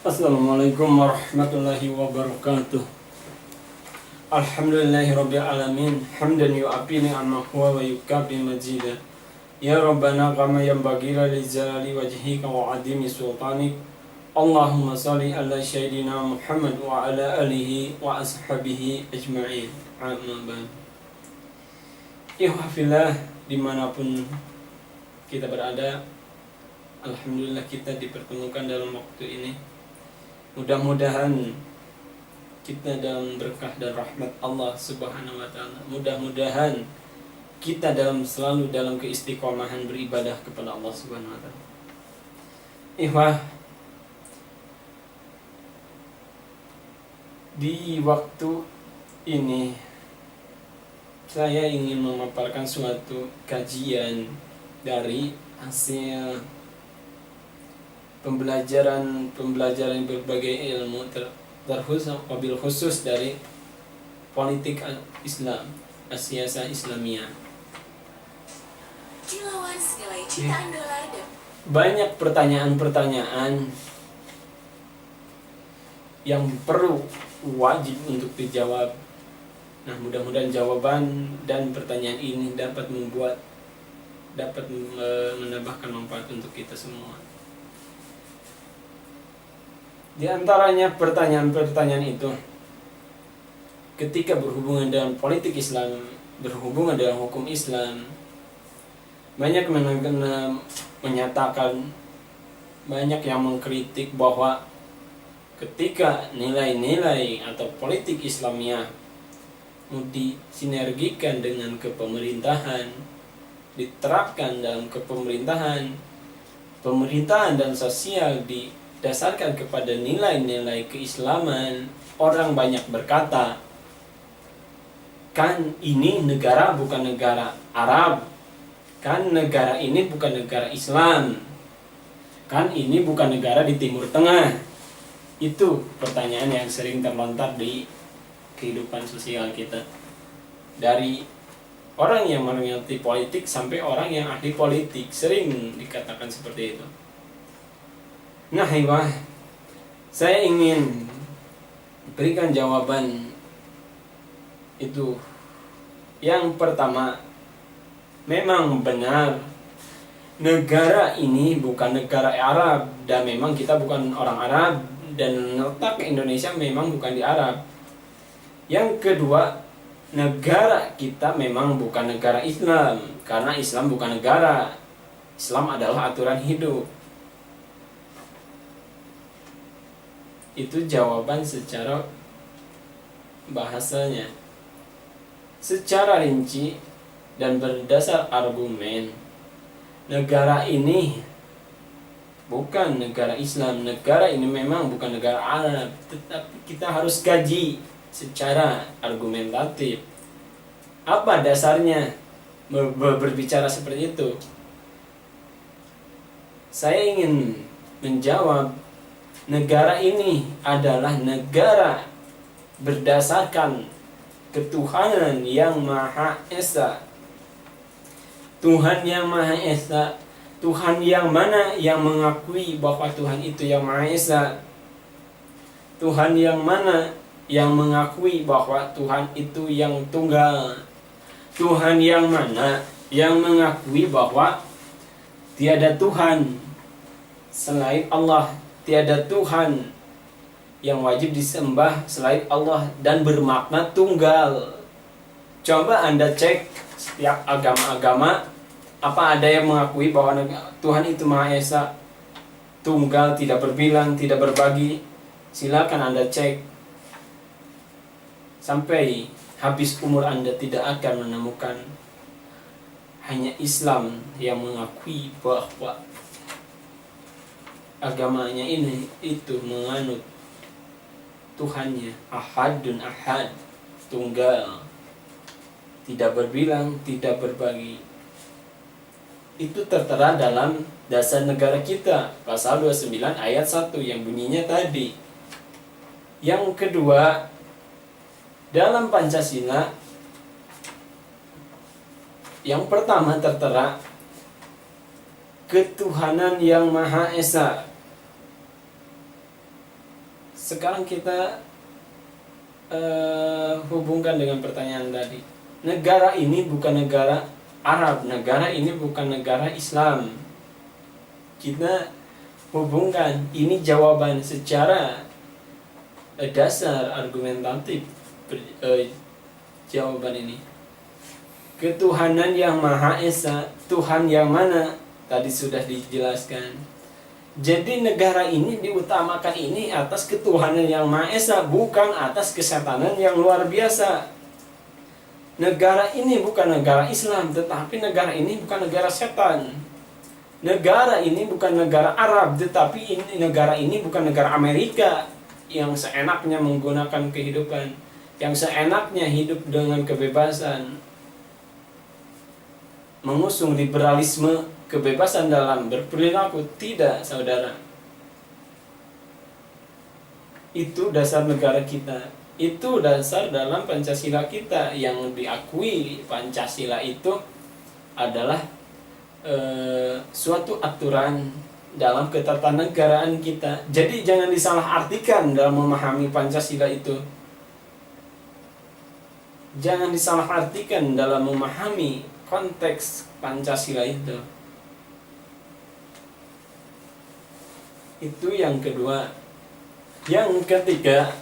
Assalamualaikum warahmatullahi wabarakatuh. Alhamdulillahi rabbil alamin. Hamdan yu'afi ni'amahu wa yukafi majidah. Ya Rabbana kama yanbaghi li jalali wajhika wa 'azimi sultanik. Allahumma salli ala sayyidina Muhammad wa ala alihi wa ashabihi ajma'in. Amma ba'd. Ihwafillah, dimanapun kita berada, alhamdulillah kita dipertemukan dalam waktu ini. Mudah-mudahan kita dalam berkah dan rahmat Allah Subhanahu wa taala. Mudah-mudahan kita selalu dalam keistiqomahan beribadah kepada Allah Subhanahu wa taala. Ihwah, di waktu ini saya ingin memaparkan suatu kajian dari hasil pembelajaran berbagai ilmu wabil khusus dari politik Islam, siyasah Islamiyah. Banyak pertanyaan-pertanyaan yang perlu wajib untuk dijawab. Nah, mudah-mudahan jawaban dan pertanyaan ini dapat menambahkan manfaat untuk kita semua. Di antaranya pertanyaan-pertanyaan itu, ketika berhubungan dengan politik Islam, berhubungan dengan hukum Islam, banyak menyatakan, banyak yang mengkritik bahwa ketika nilai-nilai atau politik Islamiyah disinergikan dengan kepemerintahan, diterapkan dalam kepemerintahan dan sosial didasarkan kepada nilai-nilai keislaman, orang banyak berkata, kan ini negara bukan negara Arab, kan negara ini bukan negara Islam, kan ini bukan negara di Timur Tengah. Itu pertanyaan yang sering terlontar di kehidupan sosial kita, dari orang yang mengerti politik sampai orang yang ahli politik, sering dikatakan seperti itu. Nah, saya ingin berikan jawaban itu. Yang pertama, memang benar negara ini bukan negara Arab, dan memang kita bukan orang Arab, dan letak Indonesia memang bukan di Arab. Yang kedua, negara kita memang bukan negara Islam, karena Islam bukan negara. Islam adalah aturan hidup. Itu jawaban secara bahasanya. Secara rinci dan berdasar argumen, negara ini bukan negara Islam, negara ini memang bukan negara Arab, tetapi kita harus kaji secara argumentatif. Apa dasarnya berbicara seperti itu? Saya ingin menjawab, negara ini adalah negara berdasarkan ketuhanan yang Maha Esa. Tuhan yang Maha Esa, Tuhan yang mana yang mengakui bahwa Tuhan itu yang Maha Esa? Tuhan yang mana yang mengakui bahwa Tuhan itu yang tunggal? Tuhan yang mana yang mengakui bahwa tiada Tuhan selain Allah, tiada Tuhan yang wajib disembah selain Allah dan bermakna tunggal? Coba Anda cek setiap agama-agama, apa ada yang mengakui bahwa Tuhan itu Maha Esa, tunggal, tidak berbilang, tidak berbagi? Silakan Anda cek. Sampai habis umur Anda tidak akan menemukan. Hanya Islam yang mengakui bahwa agamanya ini itu menganut Tuhannya Ahadun Ahad, tunggal, tidak berbilang, tidak berbagi. Itu tertera dalam dasar negara kita, pasal 29 ayat 1 yang bunyinya tadi. Yang kedua, dalam Pancasila, yang pertama tertera ketuhanan yang Maha Esa. Sekarang kita hubungkan dengan pertanyaan tadi. Negara ini bukan negara Arab, negara ini bukan negara Islam. Kita hubungkan, ini jawaban secara dasar argumentatif jawaban ini. Ketuhanan yang Maha Esa, Tuhan yang mana? Tadi sudah dijelaskan. Jadi negara ini diutamakan ini atas ketuhanan yang Maha Esa, bukan atas kesetanan yang luar biasa. Negara ini bukan negara Islam, tetapi negara ini bukan negara setan. Negara ini bukan negara Arab, tetapi negara ini bukan negara Amerika yang seenaknya menggunakan kehidupan, yang seenaknya hidup dengan kebebasan, mengusung liberalisme, kebebasan dalam berperilaku. Tidak, saudara. Itu dasar negara kita. Itu dasar dalam Pancasila kita, yang diakui Pancasila itu adalah suatu aturan dalam ketatanegaraan kita. Jadi jangan disalahartikan dalam memahami Pancasila itu. Jangan disalahartikan dalam memahami konteks Pancasila itu. Itu yang kedua. Yang ketiga,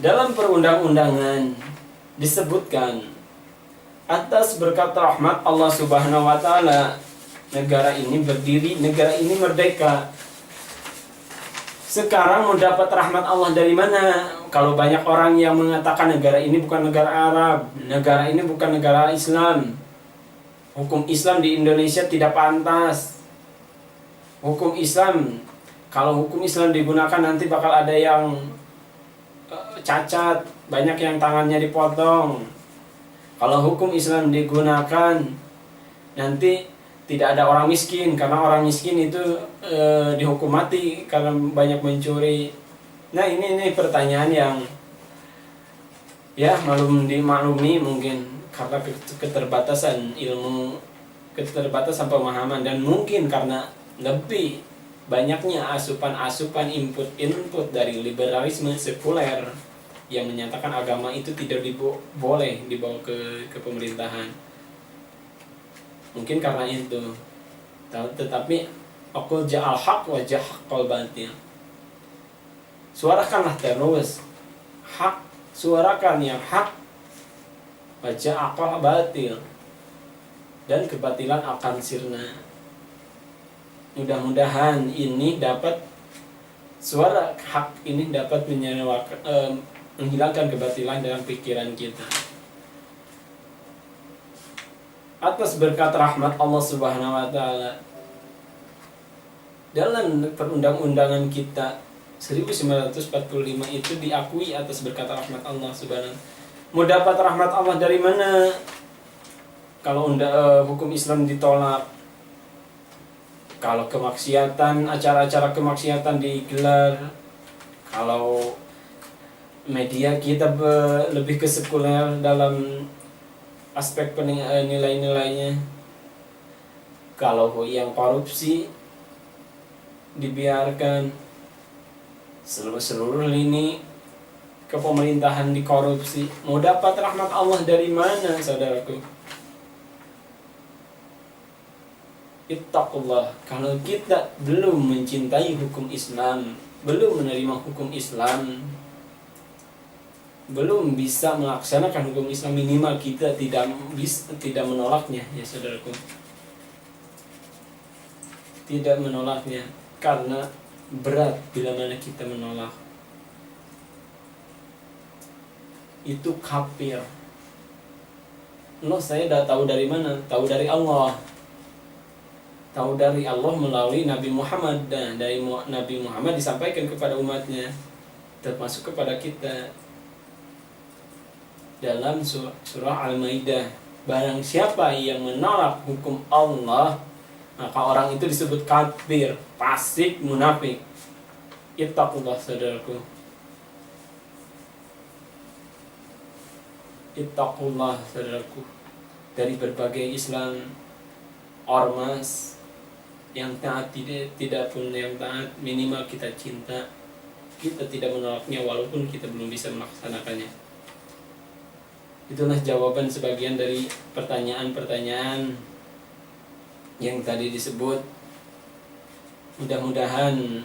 dalam perundang-undangan disebutkan atas berkat rahmat Allah Subhanahu wa taala negara ini berdiri, negara ini merdeka. Sekarang mau dapat rahmat Allah dari mana? Kalau banyak orang yang mengatakan negara ini bukan negara Arab, negara ini bukan negara Islam, hukum Islam di Indonesia tidak pantas, hukum Islam, kalau hukum Islam digunakan nanti bakal ada yang cacat, banyak yang tangannya dipotong. Kalau hukum Islam digunakan nanti tidak ada orang miskin, karena orang miskin itu dihukum mati karena banyak mencuri. Nah ini pertanyaan yang ya dimaklumi mungkin karena keterbatasan ilmu, keterbatasan pemahaman, dan mungkin karena lebih banyaknya asupan-asupan input dari liberalisme sekuler yang menyatakan agama itu tidak boleh dibawa ke pemerintahan. Mungkin karena itu. Tetapi aqul ja'al haq wa jahaqal batil. Suarakanlah terus hak, suarakan yang hak, wa ja'aqal batil, dan kebatilan akan sirna. Mudah-mudahan ini dapat, suara hak ini dapat menghilangkan kebatilan dalam pikiran kita. Atas berkat rahmat Allah Subhanahu wa taala, dalam perundang-undangan kita 1945 itu diakui atas berkat rahmat Allah Subhanahu. Mau dapat rahmat Allah dari mana? Kalau hukum Islam ditolak, kalau kemaksiatan, acara-acara kemaksiatan digelar, kalau media kita lebih ke sekuler dalam aspek nilai-nilainya, kalau yang korupsi dibiarkan, seluruh lini kepemerintahan dikorupsi, mau dapat rahmat Allah dari mana, saudaraku? Ittaqullah. Kalau kita belum mencintai hukum Islam, belum menerima hukum Islam, belum bisa melaksanakan hukum Islam, minimal kita tidak menolaknya, ya saudaraku. Tidak menolaknya, karena berat bila mana kita menolak. Itu kafir. Saya dah tahu dari mana? Tahu dari Allah. Tahu dari Allah melalui Nabi Muhammad, dan dari Nabi Muhammad disampaikan kepada umatnya, termasuk kepada kita. Dalam surah Al-Maidah, barang siapa yang menolak hukum Allah, maka orang itu disebut kafir, fasik, munafik. Ittaqullah, saudaraku. Ittaqullah, saudaraku. Dari berbagai Islam, ormas yang taat, tidak pun yang taat, minimal kita cinta. kita tidak menolaknya walaupun kita belum bisa melaksanakannya. Itulah jawaban sebagian dari pertanyaan-pertanyaan yang tadi disebut. Mudah-mudahan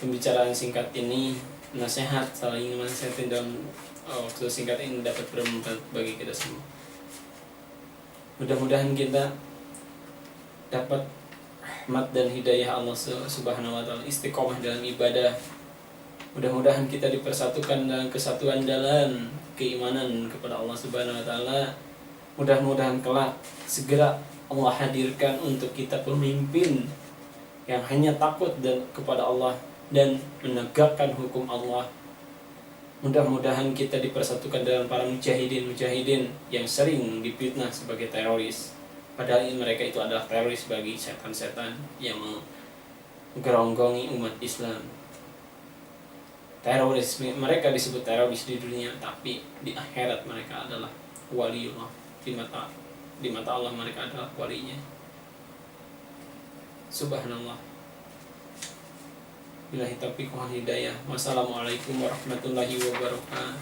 pembicaraan singkat ini, nasihat, saling nasihatin dalam waktu singkat ini dapat bermanfaat bagi kita semua. Mudah-mudahan kita dapat rahmat dan hidayah Allah Subhanahu wa taala, istiqomah dalam ibadah. Mudah-mudahan kita dipersatukan dalam kesatuan dalam keimanan kepada Allah Subhanahu wa taala. Mudah-mudahan kelak segera Allah hadirkan untuk kita pemimpin yang hanya takut dan kepada Allah dan menegakkan hukum Allah. Mudah-mudahan kita dipersatukan dalam para mujahidin yang sering difitnah sebagai teroris. Padahal mereka itu adalah teroris bagi setan-setan yang menggeronggongi umat Islam. Teroris, mereka disebut teroris di dunia, tapi di akhirat mereka adalah waliullah. Di mata Allah mereka adalah walinya. Subhanallah. Billahi taufiq wal hidayah. Wassalamualaikum warahmatullahi wabarakatuh.